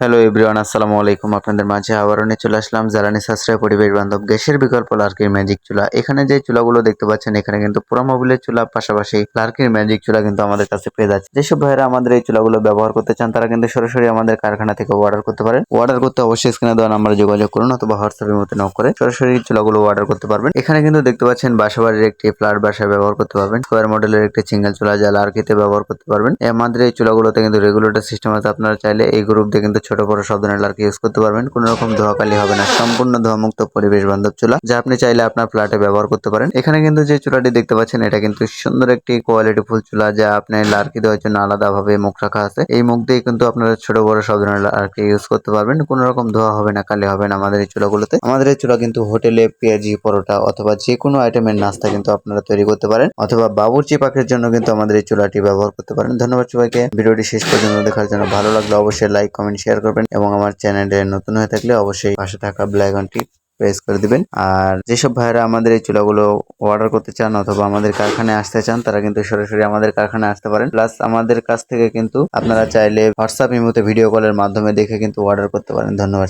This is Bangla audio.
হ্যালো এভরিওয়ান, আসসালামু আলাইকুম। আপনাদের মাঝে আবারও নিয়ে চলে আসলাম জ্বালানি সাশ্রয় পরিবেশ বান্ধব গ্যাসের বিকল্প লার্কির ম্যাজিক চুলা। এখানে যে চুলাগুলো দেখতে পাচ্ছেন, এখানে কিন্তু পুরো মোবিলের চুলা পাশাপাশি লার্কির ম্যাজিক চুলা কিন্তু আমাদের কাছে পেয়ে যাচ্ছে। যেসব ভাইয়েরা আমাদের এই চুলাগুলো ব্যবহার করতে চান, তারা কিন্তু সরাসরি আমাদের কারখানা থেকে অর্ডার করতে পারেন। অর্ডার করতে অবশ্যই স্ক্রিনে দেওয়া নাম্বারে যোগাযোগ করুন অথবা হোয়াটসঅ্যাপের মধ্যে নক করে সরাসরি চুলাগুলো অর্ডার করতে পারবেন। এখানে কিন্তু দেখতে পাচ্ছেন বাসাবাড়ির একটি ফ্ল্যাট বাসায় ব্যবহার করতে পারবেন। স্কোয়ার মডেলের একটি সিঙ্গেল চুলা যা লার্কিতে ব্যবহার করতে পারবেন। আমাদের এই চুলাগুলোতে কিন্তু রেগুলেটর সিস্টেম আছে। আপনারা চাইলে এই গ্রুপ দিয়ে কিন্তু ছোট বড় সব ধরনের লার্কি ইউজ করতে পারবেন। কোনো রকম ধোঁয়াকালি হবে না। সম্পূর্ণ ধোঁয়ামুক্ত পরিবেশ বান্ধব চুলা, যা আপনি চাইলে আপনার ফ্ল্যাটে ব্যবহার করতে পারেন। এখানে কিন্তু যে চুলাটি দেখতে পাচ্ছেন, এটা কিন্তু সুন্দর একটি কোয়ালিটি ফুল চুলা, যা আপনি লার্কি দেওয়ার জন্য আলাদাভাবে মুখ রাখা আছে। এই মুখ দিয়ে কিন্তু আপনারা ছোট বড় সব ধরনের লার্কি ইউজ করতে পারবেন। কোনো রকম ধোঁয়া হবে না, কালি হবে না আমাদের এই চুলাগুলোতে। আমাদের এই চুলা কিন্তু হোটেলে পেঁয়াজি পরোটা অথবা যে কোনো আইটেমের নাস্তা কিন্তু আপনারা তৈরি করতে পারেন, অথবা বাবুর্চি পাখির জন্য কিন্তু আমাদের এই চুলাটি ব্যবহার করতে পারেন। ধন্যবাদ সবাইকে ভিডিওটি শেষ পর্যন্ত দেখার জন্য। ভালো লাগলে অবশ্যই লাইক কমেন্ট শেয়ার করবেন এবং আমার চ্যানেলে নতুন হয়ে থাকলে অবশ্যই পাশে থাকা বেল আইকনটি প্রেস করে দিবেন। আর যেসব ভাইয়েরা আমাদের এই চুলাগুলো অর্ডার করতে চান অথবা আমাদের কারখানায় আসতে চান, তারা কিন্তু সরাসরি আমাদের কারখানায় আসতে পারেন। প্লাস আমাদের কাছ থেকে কিন্তু আপনারা চাইলে হোয়াটসঅ্যাপ ইমোতে ভিডিও কলের মাধ্যমে দেখে কিন্তু অর্ডার করতে পারেন। ধন্যবাদ।